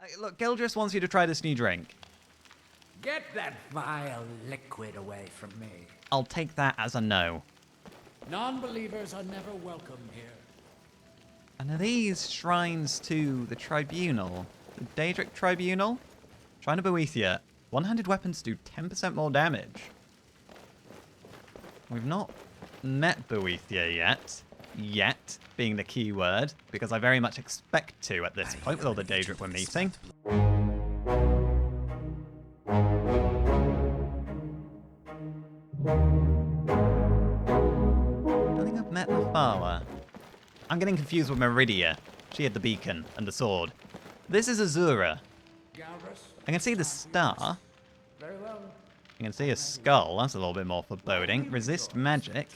Hey, look, Gildress wants you to try this new drink. Get that vile liquid away from me. I'll take that as a no. Non-believers are never welcome here. And are these shrines to the Tribunal? The Daedric Tribunal? Shrine of Boethia. One-handed weapons do 10% more damage. We've not met Boethia yet. Yet, being the key word, because I very much expect to at this point with all the Daedric we're meeting. I think I've met Mephala. I'm getting confused with Meridia. She had the beacon and the sword. This is Azura. I can see the star. Very well. You can see a skull. That's a little bit more foreboding. Resist magic.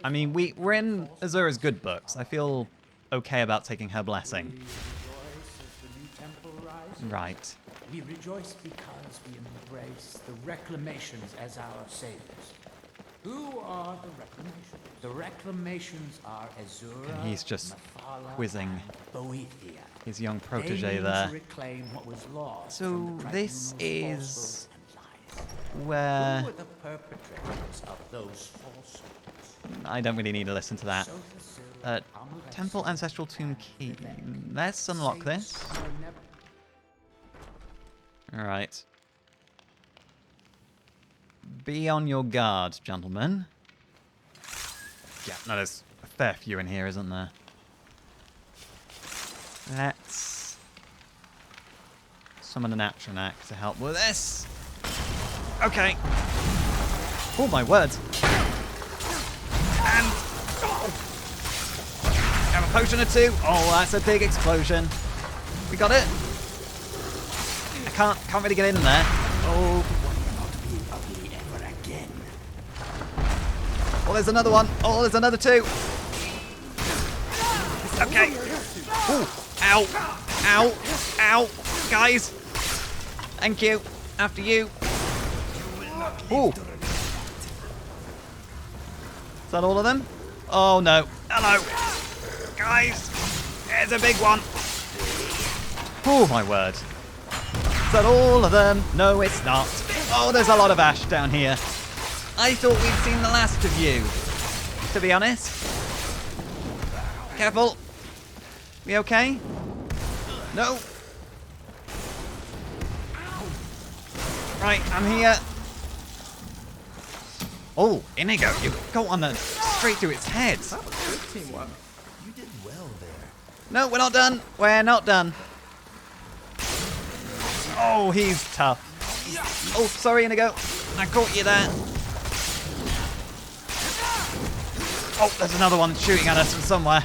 I mean, we're in Azura's good books. I feel okay about taking her blessing. Right. We rejoice because we embrace the reclamations as our saviors. Who are the reclamations? The reclamations are Azura, And he's just Mephala, quizzing and Boethia. his young protege They there. to reclaim what was lost So from the this tribunal's is falsehoods and lies. where Who are the perpetrators of those falsehoods? I don't really need to listen to that. Sotha Sil, Temple Ancestral Tomb Key. Let's unlock this. Alright. Be on your guard, gentlemen. Yeah, no, there's a fair few in here, isn't there? Let's summon an Atronak to help with this. Okay. Oh, my word. And have a potion or two. Oh, that's a big explosion. We got it. I can't really get in there. Oh. Oh, there's another one. Oh, there's another two. Okay. Ooh. Ow. Ow. Ow. Guys. Thank you. After you. Ooh. Is that all of them? Oh, no. Hello. Guys. There's a big one. Oh, my word. Is that all of them? No, it's not. Oh, there's a lot of ash down here. I thought we'd seen the last of you, to be honest. Careful. We okay? No. Right, I'm here. Oh, Inigo, you got one straight through its head. That was good teamwork. You did well there. No, we're not done. We're not done. Oh, he's tough. Oh, sorry, Inigo. I caught you there. Oh, there's another one shooting at us from somewhere.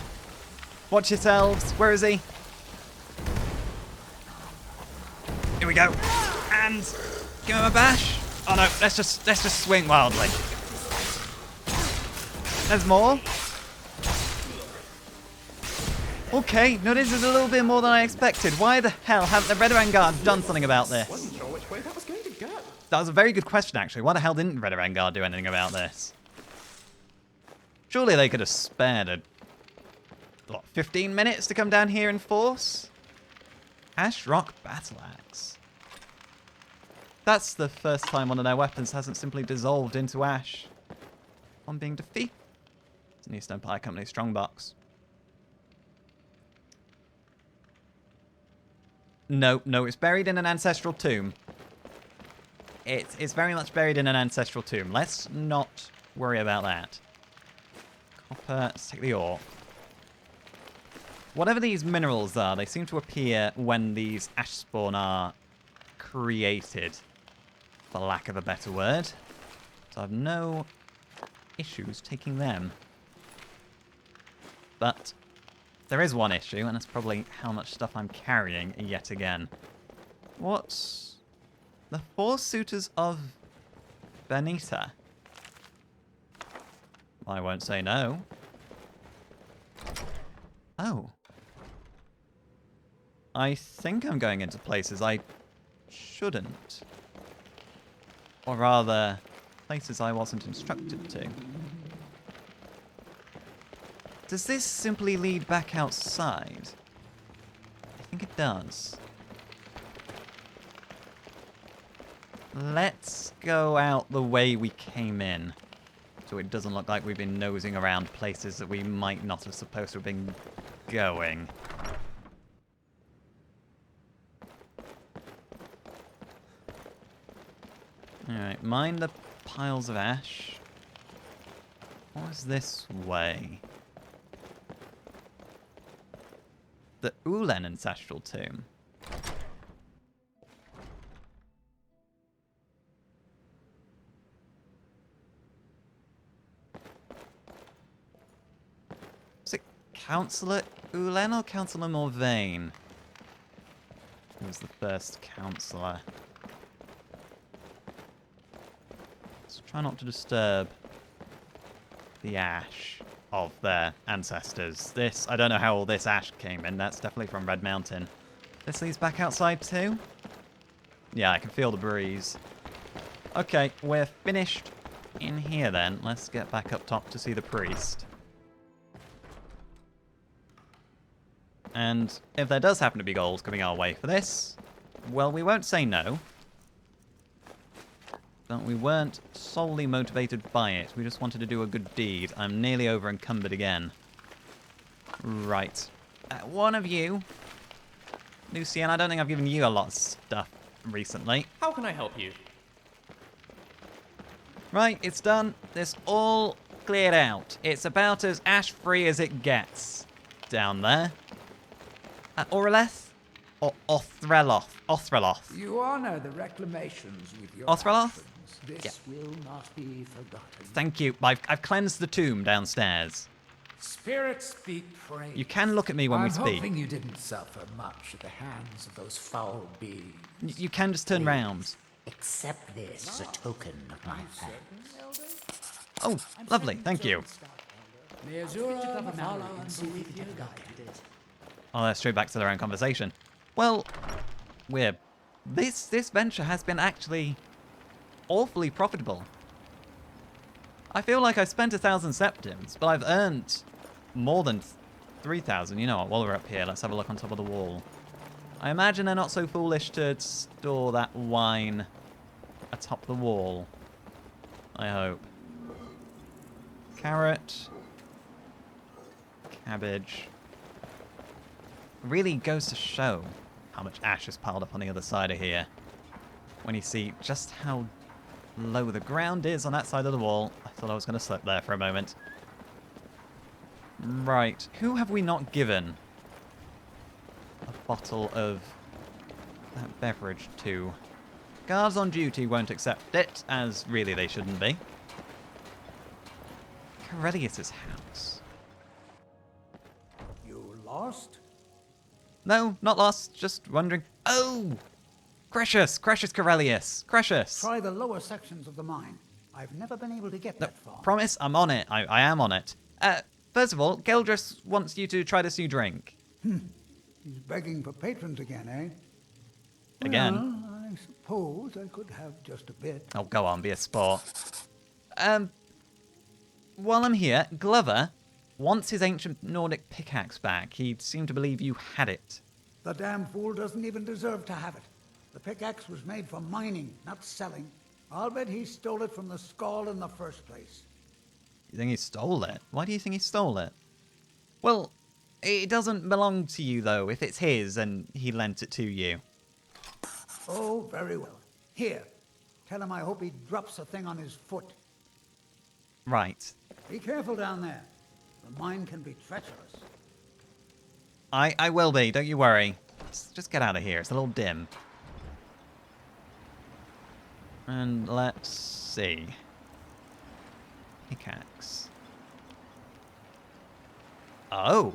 Watch yourselves. Where is he? Here we go. And give him a bash. Oh no, let's just swing wildly. There's more. Okay, no, this is a little bit more than I expected. Why the hell haven't the Red Vanguard done something about this? Wasn't sure which way that was going to go. That was a very good question, actually. Why the hell didn't Red Vanguard do anything about this? Surely they could have spared what, 15 minutes to come down here in force? Ash Rock Battle Axe. That's the first time one of their weapons hasn't simply dissolved into ash on being defeated. It's an East Empire Company strongbox. No, it's buried in an ancestral tomb. It's very much buried in an ancestral tomb. Let's not worry about that. Copper, let's take the ore. Whatever these minerals are, they seem to appear when these ash spawn are created, for lack of a better word. So I have no issues taking them. But there is one issue, and that's probably how much stuff I'm carrying yet again. What's the Four Suitors of Benita? I won't say no. Oh. I think I'm going into places I shouldn't. Or rather, places I wasn't instructed to. Does this simply lead back outside? I think it does. let's go out the way we came in. So it doesn't look like we've been nosing around places that we might not have supposed to have been going. Alright, mind the piles of ash. What's this way? The Ulen Ancestral Tomb. Was it Councillor Ulen or Councillor Morvain? Who was the first councillor? Let's try not to disturb the ash of their ancestors. This, I don't know how all this ash came in. That's definitely from Red Mountain. This leads back outside too? Yeah, I can feel the breeze. Okay, we're finished in here then. Let's get back up top to see the priest. And if there does happen to be gold coming our way for this, well, we won't say no. But we weren't solely motivated by it. We just wanted to do a good deed. I'm nearly over encumbered again. Right. One of you, Lucien, I don't think I've given you a lot of stuff recently. How can I help you? Right, it's done. It's all cleared out. It's about as ash-free as it gets down there. Oreleth? Or Othreloth? Othreloth. You honor the reclamations with your Othreloth? actions. This will not be forgotten. Thank you. I've cleansed the tomb downstairs. Spirits be praised. You can look at me when we I'm speak. hoping you didn't suffer much at the hands of those foul beings. You can just turn round. Accept this as a token of my thanks. Oh, lovely. Thank you. May Azura follow and be with you. Oh, they're straight back to their own conversation. Well, this venture has been actually awfully profitable. I feel like I spent 1,000 septims, but I've earned more than 3,000. You know what, while we're up here, let's have a look on top of the wall. I imagine they're not so foolish to store that wine atop the wall. I hope. Carrot. Cabbage. Really goes to show how much ash is piled up on the other side of here. When you see just how low the ground is on that side of the wall. I thought I was going to slip there for a moment. Right, who have we not given a bottle of that beverage to? Guards on duty won't accept it, as really they shouldn't be. Corellius' house. You lost? No, not lost, just wondering. Oh! Cretius Corellius, Cretius. Try the lower sections of the mine. I've never been able to get that far. Promise, I'm on it. I am on it. First of all, Geldris wants you to try this new drink. He's begging for patrons again, eh? Again? Well, I suppose I could have just a bit. Oh, go on, be a sport. While I'm here, Glover wants his ancient Nordic pickaxe back. He seemed to believe you had it. The damn fool doesn't even deserve to have it. The pickaxe was made for mining, not selling. I'll bet he stole it from the Skull in the first place. You think he stole it? Why do you think he stole it? Well, it doesn't belong to you, though, if it's his and he lent it to you. Oh, very well. Here, tell him I hope he drops the thing on his foot. Right. Be careful down there. The mine can be treacherous. I will be, don't you worry. Just get out of here, it's a little dim. And let's see. Pickaxe. Oh!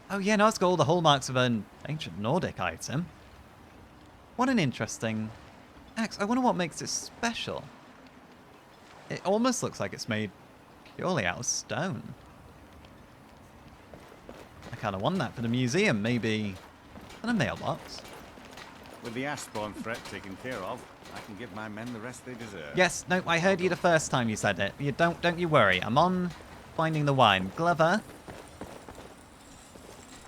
Oh yeah, no, it's got all the hallmarks of an ancient Nordic item. What an interesting axe. I wonder what makes it special. It almost looks like it's made purely out of stone. I kind of want that for the museum, maybe in a mailbox. With the Ashbourne threat taken care of, I can give my men the rest they deserve. Yes, no, I heard you the first time you said it. You don't you worry. I'm on finding the wine. Glover,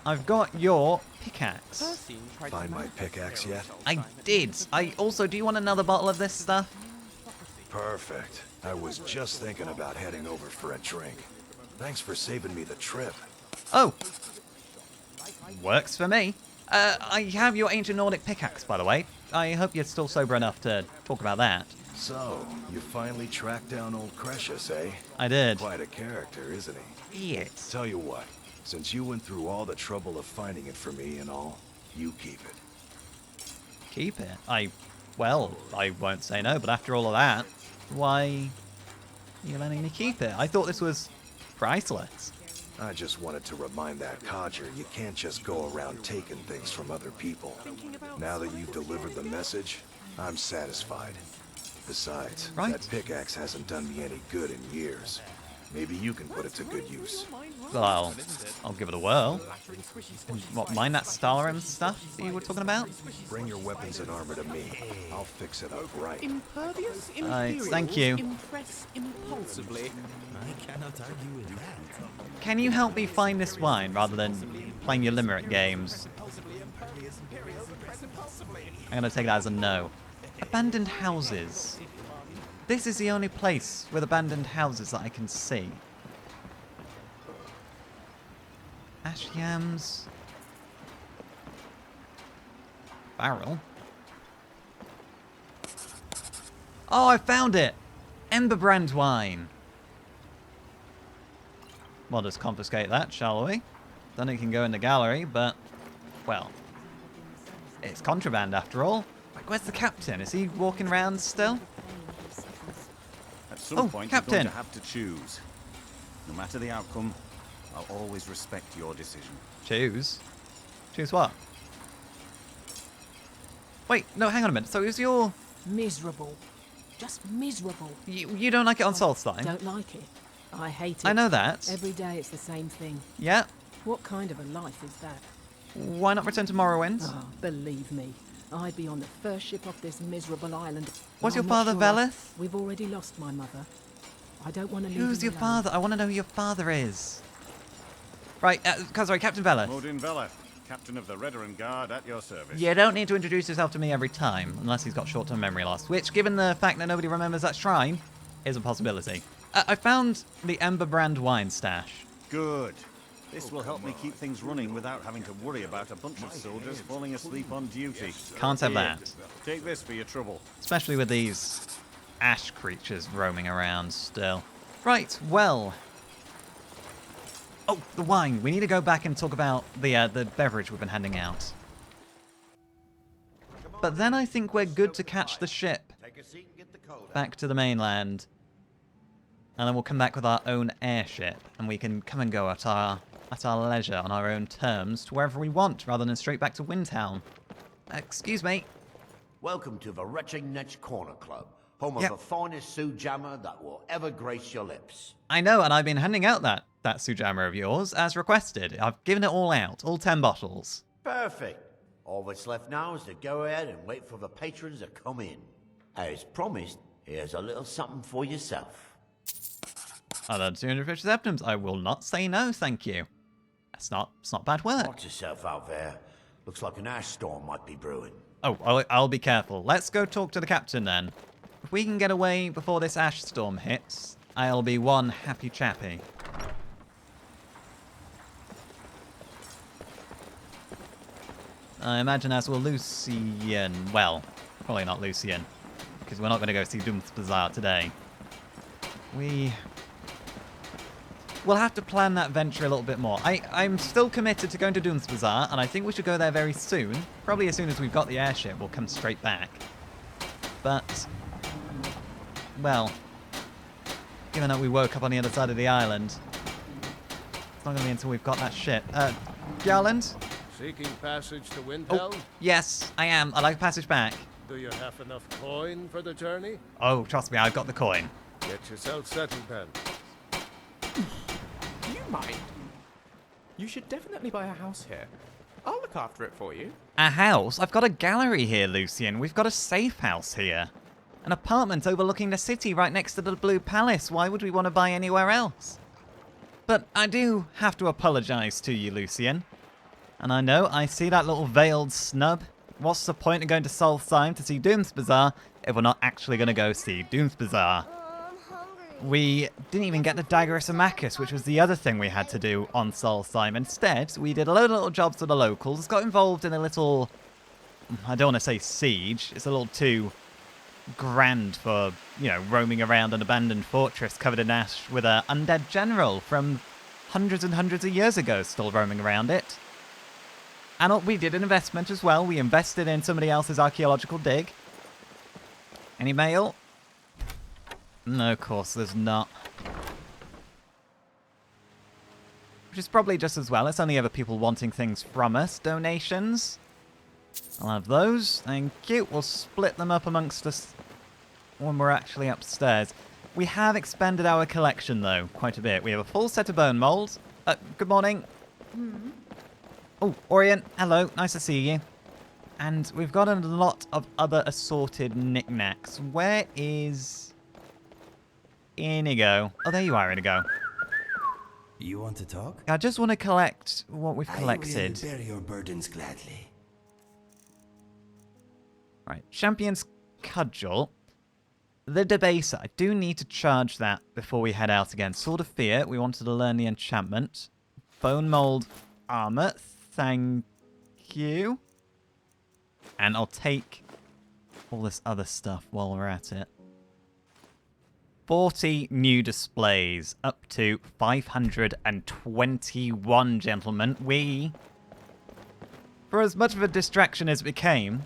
I've got your pickaxe. Find my pickaxe yet? I did. Do you want another bottle of this stuff? Perfect. I was just thinking about heading over for a drink. Thanks for saving me the trip. Oh. Works for me. I have your ancient Nordic pickaxe, by the way. I hope you're still sober enough to talk about that. So, you finally tracked down old Cretius, eh? I did. Quite a character, isn't he? Yes. Tell you what, since you went through all the trouble of finding it for me and all, you keep it. Keep it? I won't say no, but after all of that, why are you letting me keep it? I thought this was priceless. I just wanted to remind that codger you can't just go around taking things from other people. Now that you've delivered the message, I'm satisfied. Besides, that pickaxe hasn't done me any good in years. Maybe you can put it to good use. Well, I'll give it a whirl. What, mind that Skyrim stuff that you were talking about? Bring your weapons and armor to me. I'll fix it up right. Impervious, Thank you. Impress impulsively. I cannot argue with that. Can you help me find this wine rather than playing your limerick games? I'm going to take that as a no. Abandoned houses. This is the only place with abandoned houses that I can see. Ash yams. Barrel. Oh, I found it! Emberbrand wine. Well, just confiscate that, shall we? Then it can go in the gallery, but, well, it's contraband after all. Like, where's the captain? Is he walking around still? At some point, Captain. you're going to have to choose. No matter the outcome, I'll always respect your decision. Choose? Choose what? Wait, no, hang on a minute. So is your... Miserable. Just miserable. You don't like it on Solstheim? Don't like it. I hate it. I know that. Every day it's the same thing. Yeah. What kind of a life is that? Why not return to Morrowind? Oh, believe me. I'd be on the first ship off this miserable island. Was your I'm not father sure Veleth? We've already lost my mother. I don't want to leave Who's him your alone. father? I want to know who your father is. Right, sorry, Captain Veleth. Modin Veleth, Captain of the Redoran Guard at your service. You don't need to introduce yourself to me every time, unless he's got short-term memory loss, which, given the fact that nobody remembers that shrine, is a possibility. I found the Emberbrand wine stash. Good. This will help me keep things running without having to worry about a bunch of soldiers falling asleep on duty. Can't have Here, that. Take this for your trouble. Especially with these ash creatures roaming around still. Right, well... Oh, the wine. We need to go back and talk about the beverage we've been handing out. But then I think we're good to catch the ship back to the mainland. And then we'll come back with our own airship, and we can come and go at our leisure on our own terms to wherever we want, rather than straight back to Windhelm. Excuse me. Welcome to the Retching Netch Corner Club, home of Yep. the finest Sujammer that will ever grace your lips. I know, and I've been handing out that Sujammer of yours as requested. I've given it all out, all 10 bottles. Perfect. All that's left now is to go ahead and wait for the patrons to come in. As promised, here's a little something for yourself. Another 200 fish septums. I will not say no, thank you. It's not bad work. Watch yourself out there. Looks like an ash storm might be brewing. Oh, I'll be careful. Let's go talk to the captain then. If we can get away before this ash storm hits, I'll be one happy chappy. I imagine as will Lucian. Well, probably not Lucian, because we're not going to go see Doom's Bazaar today. We'll have to plan that venture a little bit more. I'm still committed to going to Doom's Bazaar, and I think we should go there very soon. Probably as soon as we've got the airship, we'll come straight back. But, well, given that we woke up on the other side of the island, it's not going to be until we've got that ship. Garland? Seeking passage to Windhelm? Oh, yes, I am. I'd like a passage back. Do you have enough coin for the journey? Oh, trust me, I've got the coin. Get yourself settled then. Do you mind? You should definitely buy a house here. I'll look after it for you. A house? I've got a gallery here, Lucian. We've got a safe house here. An apartment overlooking the city right next to the Blue Palace. Why would we want to buy anywhere else? But I do have to apologise to you, Lucian. And I know, I see that little veiled snub. What's the point of going to Solstheim to see Doom's Bazaar if we're not actually going to go see Doom's Bazaar? We didn't even get the Dagger of Symmachus, which was the other thing we had to do on Solstheim. Instead, we did a load of little jobs for the locals, got involved in a little... I don't want to say siege. It's a little too grand for, you know, roaming around an abandoned fortress covered in ash with an undead general from hundreds and hundreds of years ago still roaming around it. And we did an investment as well. We invested in somebody else's archaeological dig. Any mail? No, of course there's not. Which is probably just as well. It's only ever people wanting things from us. Donations. I'll have those. Thank you. We'll split them up amongst us when we're actually upstairs. We have expanded our collection, though, quite a bit. We have a full set of bone molds. Good morning. Oh, Orient. Hello. Nice to see you. And we've got a lot of other assorted knickknacks. Where is... Inigo? Oh, there you are, Inigo. You want to talk? I just want to collect what we've collected. I will bear your burdens gladly. Right, Champion's Cudgel. The Debaser. I do need to charge that before we head out again. Sword of Fear. We wanted to learn the enchantment. Bone Mold Armor. Thank you. And I'll take all this other stuff while we're at it. 40 new displays. Up to 521, gentlemen. We, for as much of a distraction as it became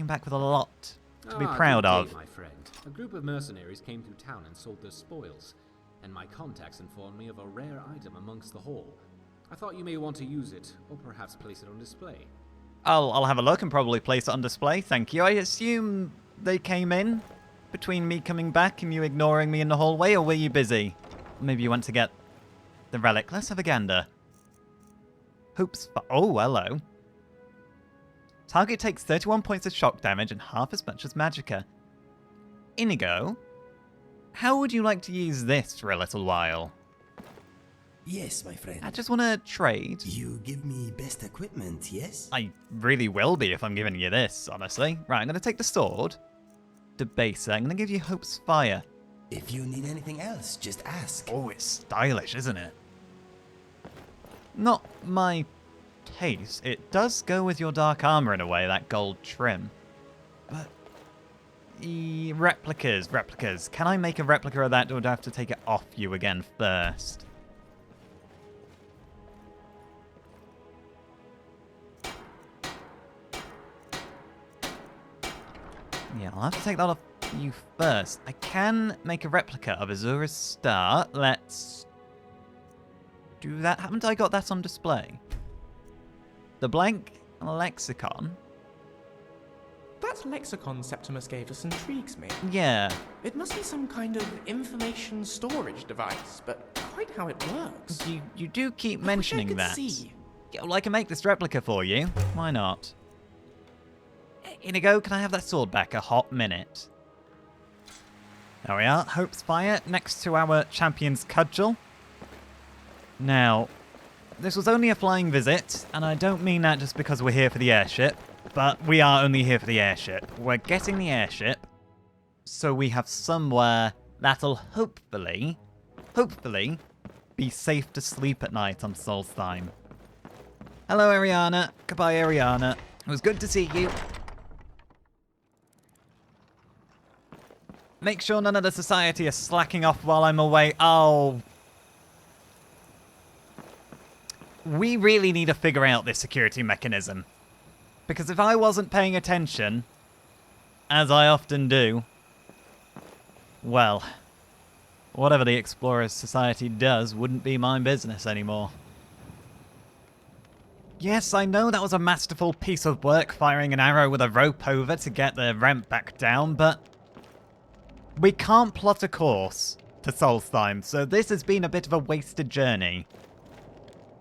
back with a lot to be proud of. My friend. A group of mercenaries came through town and sold their spoils, and my contacts informed me of a rare item amongst the haul. I thought you may want to use it, or perhaps place it on display. I'll have a look and probably place it on display, thank you. I assume they came in between me coming back and you ignoring me in the hallway, or were you busy? Maybe you went to get the relic. Let's have a gander. Hoops. Oh, hello. Target takes 31 points of shock damage and half as much as Magicka. Inigo, how would you like to use this for a little while? Yes, my friend. I just want to trade. You give me best equipment, yes? I really will be if I'm giving you this, honestly. Right, I'm going to take the sword. Debaser. I'm going to give you Hope's Fire. If you need anything else, just ask. Oh, it's stylish, isn't it? Not my taste. It does go with your dark armor in a way, that gold trim. But... replicas. Can I make a replica of that, or do I have to take it off you again first? Yeah, I'll have to take that off you first. I can make a replica of Azura's Star. Let's do that. Haven't I got that on display? The blank lexicon. That lexicon Septimus gave us intrigues me. Yeah. It must be some kind of information storage device, but quite how it works. You do keep mentioning that. See. Yeah, well, I can make this replica for you. Why not? Inigo, can I have that sword back a hot minute? There we are. Hope's Fire next to our Champion's Cudgel. Now, this was only a flying visit, and I don't mean that just because we're here for the airship, but we are only here for the airship. We're getting the airship, so we have somewhere that'll hopefully be safe to sleep at night on Solstheim. Hello, Ariana. Goodbye, Ariana. It was good to see you. Make sure none of the society are slacking off while I'm away. Oh. We really need to figure out this security mechanism. Because if I wasn't paying attention, as I often do, well, whatever the Explorers Society does wouldn't be my business anymore. Yes, I know that was a masterful piece of work, firing an arrow with a rope over to get the ramp back down, but we can't plot a course to Solstheim, so this has been a bit of a wasted journey.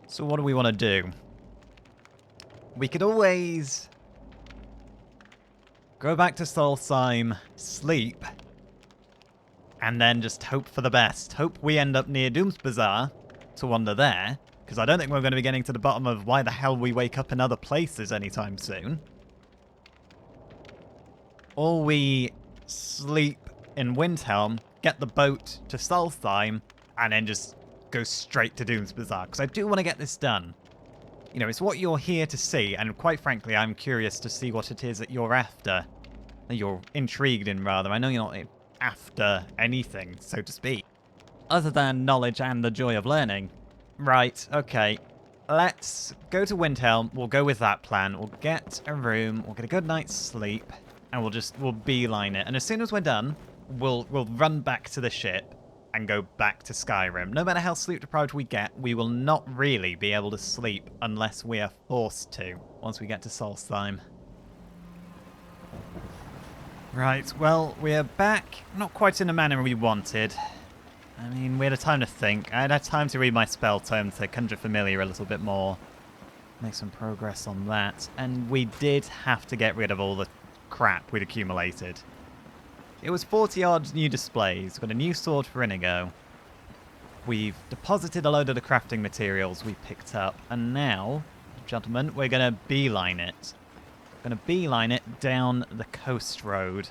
So what do we want to do? We could always go back to Solstheim, sleep, and then just hope for the best. Hope we end up near Doom's Bazaar to wander there, because I don't think we're going to be getting to the bottom of why the hell we wake up in other places anytime soon. Or we sleep in Windhelm, get the boat to Solstheim, and then just go straight to Doom's Bazaar, because I do want to get this done. You know, it's what you're here to see, and quite frankly, I'm curious to see what it is that you're after. That you're intrigued in, rather. I know you're not after anything, so to speak, other than knowledge and the joy of learning. Right, okay. Let's go to Windhelm. We'll go with that plan. We'll get a room, we'll get a good night's sleep, and we'll beeline it. And as soon as we're done, we'll run back to the ship and go back to Skyrim. No matter how sleep deprived we get, we will not really be able to sleep unless we are forced to once we get to Solstheim. Right, well, we are back. Not quite in the manner we wanted. I mean, we had a time to think. I had time to read my spell tome to conjure familiar a little bit more. Make some progress on that. And we did have to get rid of all the crap we'd accumulated. It was 40-odd new displays. Got a new sword for Inigo. We've deposited a load of the crafting materials we picked up. And now, gentlemen, we're going to beeline it. We're going to beeline it down the coast road.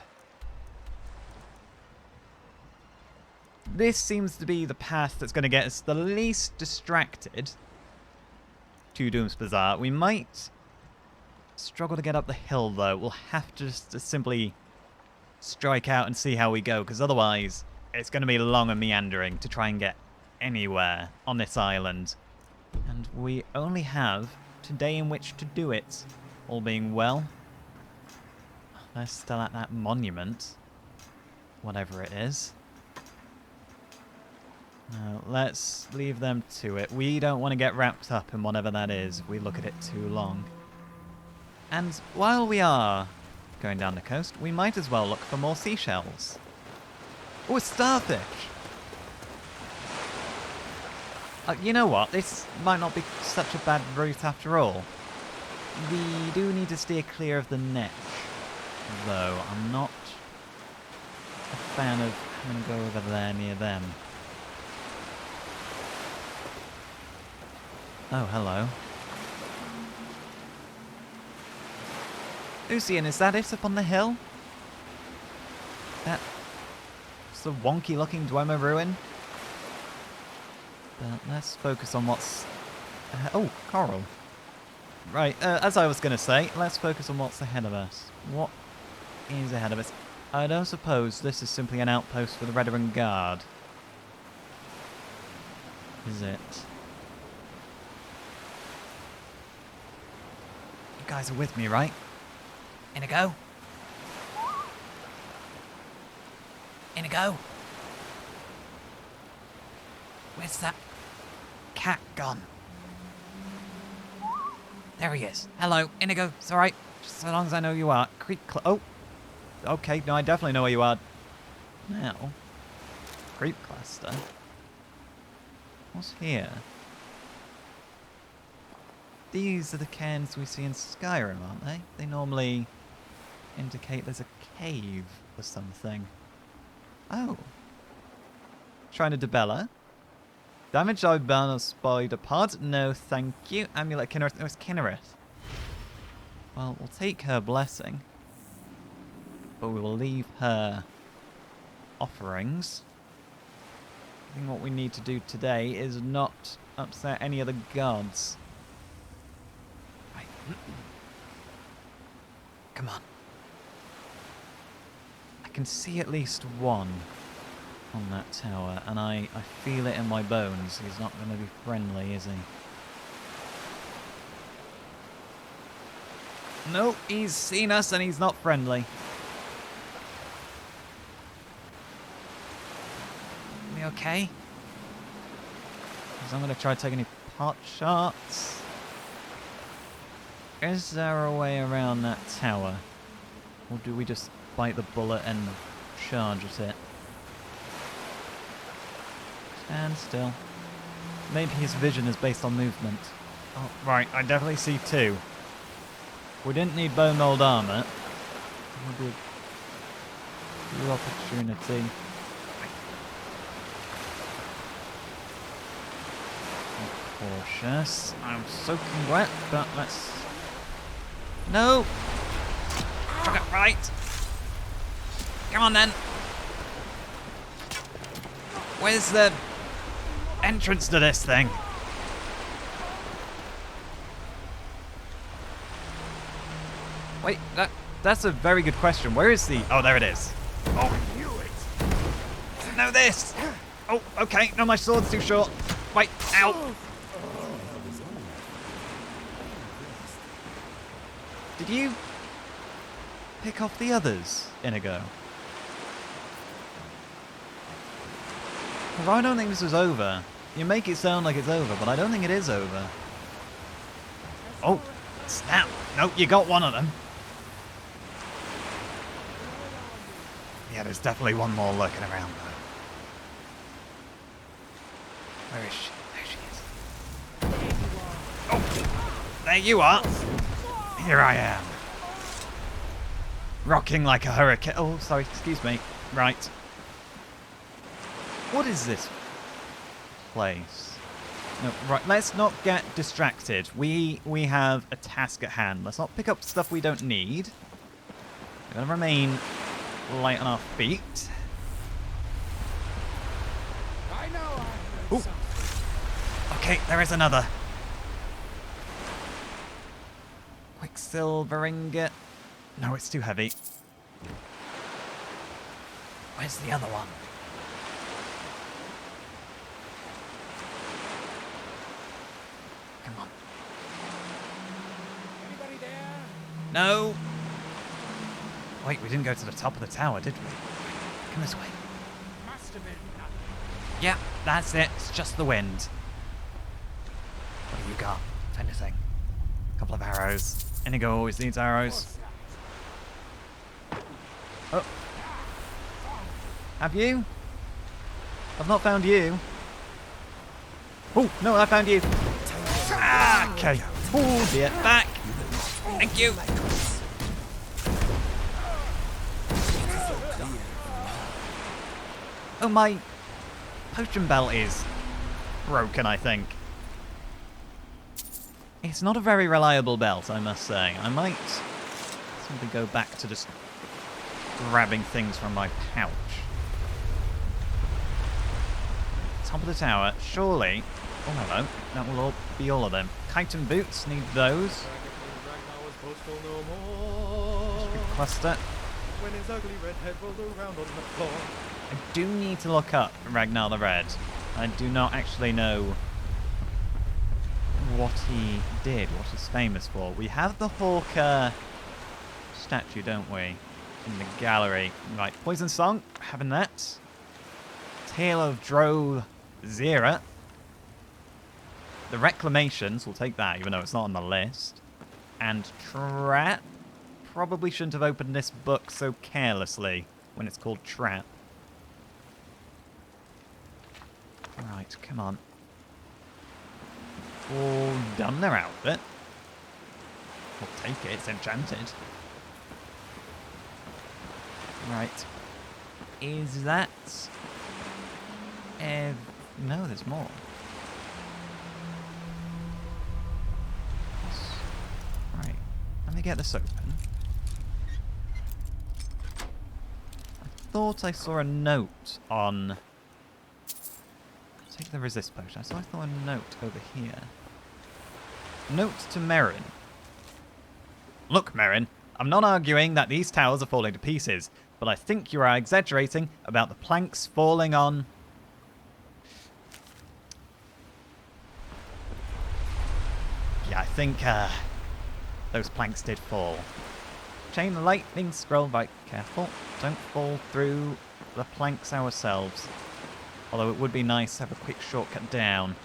This seems to be the path that's going to get us the least distracted to Doom's Bazaar. We might struggle to get up the hill, though. We'll have to just simply strike out and see how we go, because otherwise it's going to be long and meandering to try and get anywhere on this island. And we only have today in which to do it, all being well. They're still at that monument, whatever it is. No, let's leave them to it. We don't want to get wrapped up in whatever that is if we look at it too long. And while we are going down the coast, we might as well look for more seashells. Oh, a starfish! You know what? This might not be such a bad route after all. We do need to steer clear of the neck, though. I'm not a fan of having to go over there near them. Oh, hello. Ursine, is that it up on the hill? That's a wonky looking Dwemer ruin. But let's focus on what's... oh, coral. Right, as I was going to say, let's focus on what's ahead of us. What is ahead of us? I don't suppose this is simply an outpost for the Redoran Guard. Is it? You guys are with me, right? Inigo? Inigo? Where's that cat gone? There he is. Hello, Inigo. It's alright. Just so long as I know you are. Oh. Okay, no, I definitely know where you are. Now. Creep cluster. What's here? These are the cairns we see in Skyrim, aren't they? They normally indicate there's a cave or something. Oh. Shrine of Debella. Damage I ban a spider pod? No, thank you. Amulet Kinnereth. Oh, it's Kinnereth. Well, we'll take her blessing. But we will leave her offerings. I think what we need to do today is not upset any of the gods. Right. Come on. I can see at least one on that tower, and I feel it in my bones. He's not going to be friendly, is he? No, he's seen us and he's not friendly. Are we okay? Because I'm going to try to take any pot shots. Is there a way around that tower? Or do we just bite the bullet and charge at it? Stand still. Maybe his vision is based on movement. Oh, right, I definitely see two. We didn't need bone mold armor. That would be a good opportunity. cautious. I'm soaking wet, but let's... No! Took it right! Come on then! Where's the entrance to this thing? Wait, that's a very good question. Where is the... Oh, there it is. Oh, I knew it! No, this! Oh, okay. No, my sword's too short. Wait, ow! Did you pick off the others, Inigo? Because I don't think this was over. You make it sound like it's over, but I don't think it is over. Oh, snap. Nope, you got one of them. Yeah, there's definitely one more lurking around, though. Where is she? There she is. Oh, there you are. Here I am. Rocking like a hurricane. Oh, sorry, excuse me. Right. What is this place? No, right, let's not get distracted. We have a task at hand. Let's not pick up stuff we don't need. We're going to remain light on our feet. I know. Ooh. Okay, there is another. Quicksilver ingot. No, it's too heavy. Where's the other one? Come on. Anybody there? No. Wait, we didn't go to the top of the tower, did we? Come this way. Must have been. Yeah, that's it. It's just the wind. What have you got? If anything. A couple of arrows. Inigo always needs arrows. Oh. Have you? I've not found you. Oh, no, I found you. Ah, okay. Oh, dear. Back. Thank you. Oh, my potion belt is broken, I think. It's not a very reliable belt, I must say. I might simply go back to just grabbing things from my pouch. Top of the tower, surely. Oh, hello. That will all be all of them. Chitin boots, need those. Stupid cluster. When his ugly red head rolled around on the floor. I do need to look up Ragnar the Red. I do not actually know what he did, what he's famous for. We have the Hawker statue, don't we? In the gallery. Right, Poison Song, having that. Tale of Dro Zera. The Reclamations, we'll take that, even though it's not on the list. And Trap. Probably shouldn't have opened this book so carelessly when it's called Trap. Right, come on. All done their outfit. We'll take it, it's enchanted. Right. Is that... no, there's more. Right, let me get this open. I thought I saw a note on... Take the resist potion. I saw a note over here. Note to Merrin. Look, Merrin, I'm not arguing that these towers are falling to pieces, but I think you are exaggerating about the planks falling on... Yeah, I think those planks did fall. Chain lightning scroll, right, careful. Don't fall through the planks ourselves. Although it would be nice to have a quick shortcut down.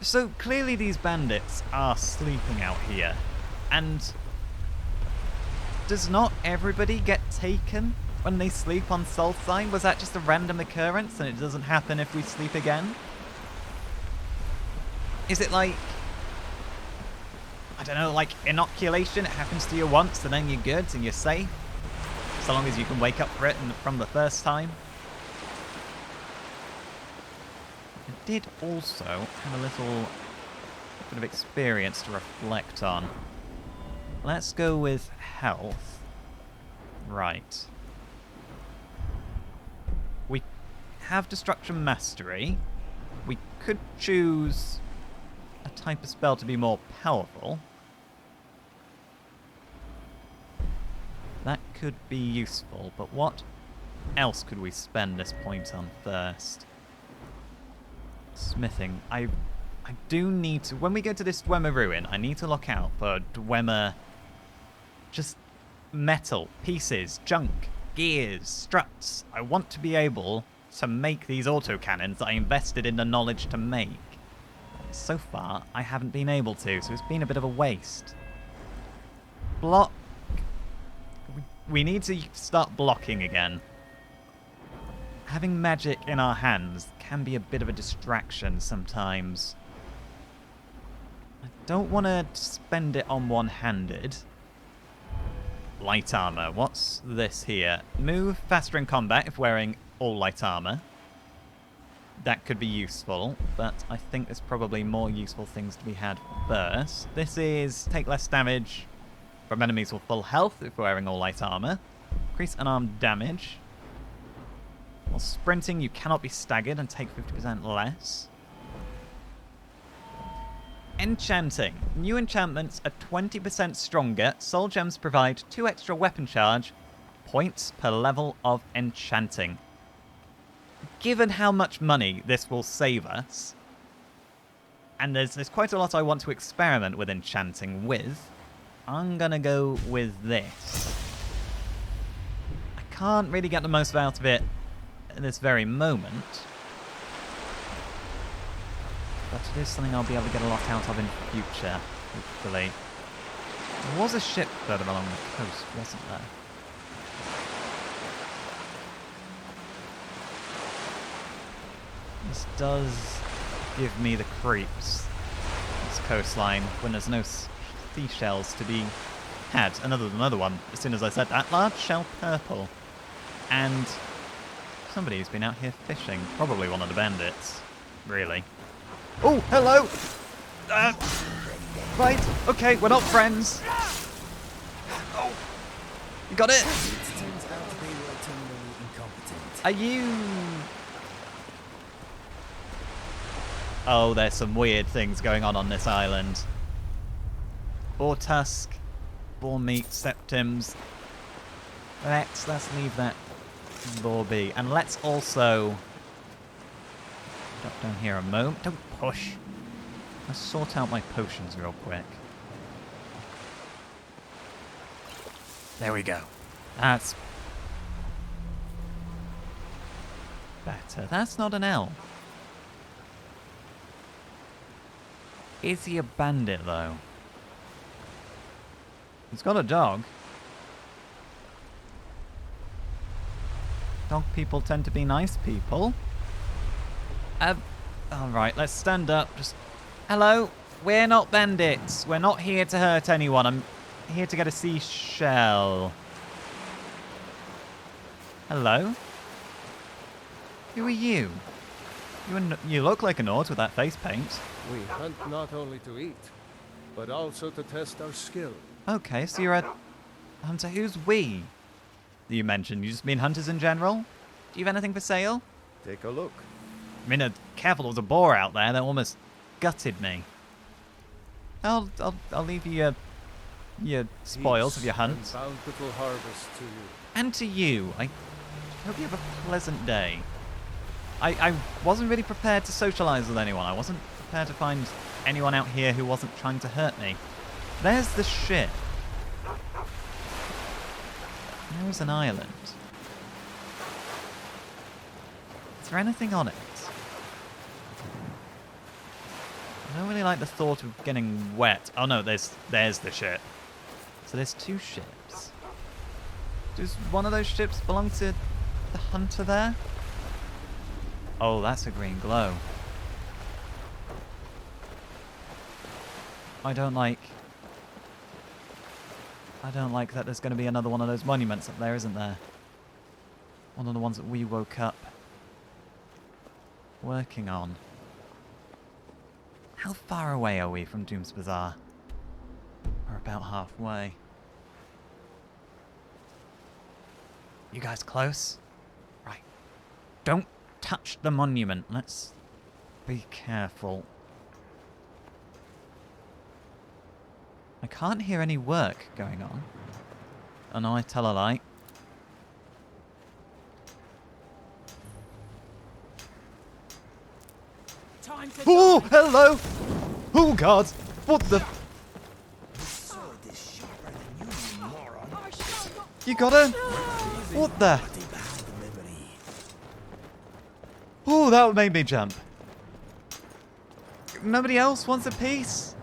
So clearly these bandits are sleeping out here. And does not everybody get taken when they sleep on Solstheim? Was that just a random occurrence and it doesn't happen if we sleep again? Is it like, I don't know, like inoculation? It happens to you once and then you're good and you're safe? So long as you can wake up for it from the first time? did also have a little bit of experience to reflect on. Let's go with health. Right. We have Destruction Mastery. We could choose a type of spell to be more powerful. That could be useful, but what else could we spend this point on first? Smithing. I do need to... When we go to this Dwemer ruin, I need to look out for Dwemer... just metal, pieces, junk, gears, struts. I want to be able to make these autocannons that I invested in the knowledge to make. So far, I haven't been able to, so it's been a bit of a waste. Block. We need to start blocking again. Having magic in our hands can be a bit of a distraction sometimes. I don't want to spend it on one-handed. Light armor. What's this here? Move faster in combat if wearing all light armor. That could be useful, but I think there's probably more useful things to be had first. This is take less damage from enemies with full health if wearing all light armor. Increase unarmed damage. While sprinting, you cannot be staggered and take 50% less. Enchanting. New enchantments are 20% stronger. Soul gems provide 2 extra weapon charge points per level of enchanting. Given how much money this will save us, and there's quite a lot I want to experiment with enchanting with, I'm gonna go with this. I can't really get the most out of it at this very moment, but it is something I'll be able to get a lot out of in future, hopefully. There was a ship further along the coast, wasn't there? This does give me the creeps, this coastline, when there's no seashells to be had. Another one, as soon as I said that. Large shell purple. And somebody who's been out here fishing. Probably one of the bandits, really. Oh, hello! Right, okay, we're not friends. Oh, you got it? Are you... Oh, there's some weird things going on this island. Boar tusk, boar meat, septims. Let's leave that boar be. And let's also... Drop down here a moment. Don't push. Let's sort out my potions real quick. There we go. That's... better. That's not an L. Is he a bandit, though? He's got a dog. Dog people tend to be nice people. Alright, let's stand up. Just... Hello? We're not bandits. We're not here to hurt anyone. I'm here to get a seashell. Hello? Who are you? You look like an Ord with that face paint. We hunt not only to eat, but also to test our skill. Okay, so you're a hunter. Who's we? You mentioned. You just mean hunters in general? Do you have anything for sale? Take a look. I mean, careful, there's a boar out there that almost gutted me. I'll leave you your spoils of your hunt. And bountiful harvest to you. And to you. I hope you have a pleasant day. I wasn't really prepared to socialize with anyone. I wasn't prepared to find anyone out here who wasn't trying to hurt me. There's the ship. There's an island. Is there anything on it? I don't really like the thought of getting wet. Oh no, there's the ship. So there's 2 ships. Does one of those ships belong to the hunter there? Oh, that's a green glow. I don't like that there's going to be another one of those monuments up there, isn't there? One of the ones that we woke up working on. How far away are we from Doom's Bazaar? We're about halfway. You guys close? Right. Don't touch the monument. Let's be careful. I can't hear any work going on. Oh no, I tell a lie. Oh, hello! Oh god! What the? You got her? What the? Oh, that made me jump. Nobody else wants a piece?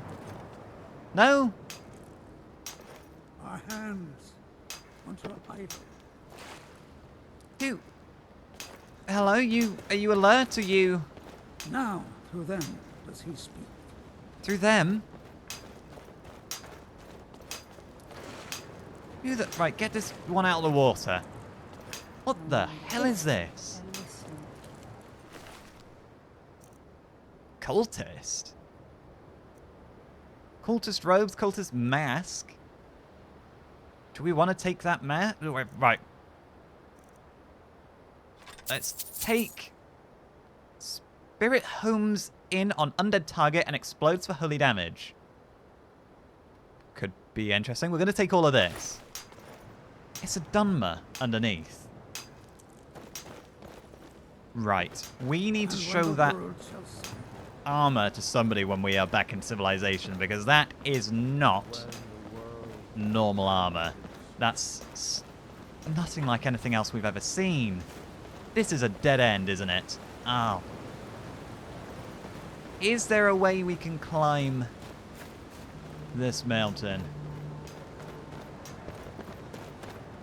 No? Our hands onto a idol. You. Hello, are you alert? Are you? Now, through them does he speak. Through them? Right, get this one out of the water. What the hell is this? Cultist? Cultist robes, cultist mask? Do we want to take that mask? Right. Let's take... Spirit homes in on undead target and explodes for holy damage. Could be interesting. We're going to take all of this. It's a Dunmer underneath. Right. We need to show that armor to somebody when we are back in civilization, because that is not normal armor. That's nothing like anything else we've ever seen. This is a dead end, isn't it? Oh. Is there a way we can climb this mountain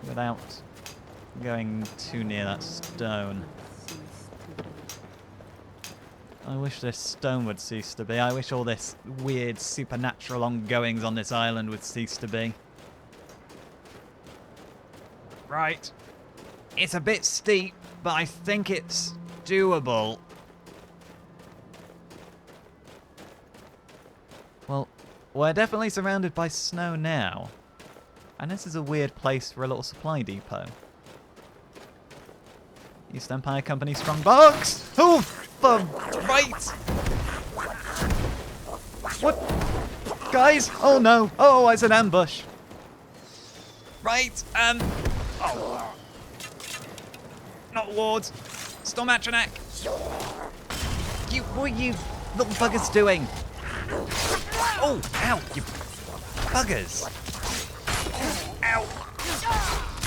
without going too near that stone? I wish this stone would cease to be. I wish all this weird supernatural ongoings on this island would cease to be. Right. It's a bit steep, but I think it's doable. Well, we're definitely surrounded by snow now. And this is a weird place for a little supply depot. East Empire Company Strongbox! Oh, right! What? Guys! Oh no! Oh, it's an ambush! Right, oh. Not wards! Stormatronac! What are you little buggers doing? Oh, ow, you buggers. Ow.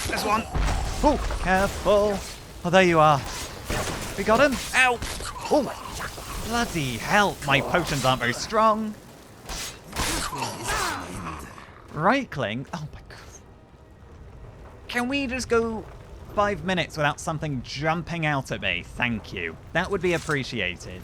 There's one. Oh, careful. Oh, there you are. We got him. Ow. Oh, bloody hell. My potions aren't very strong. Right-cling? Oh, my God. Can we just go 5 minutes without something jumping out at me? Thank you. That would be appreciated.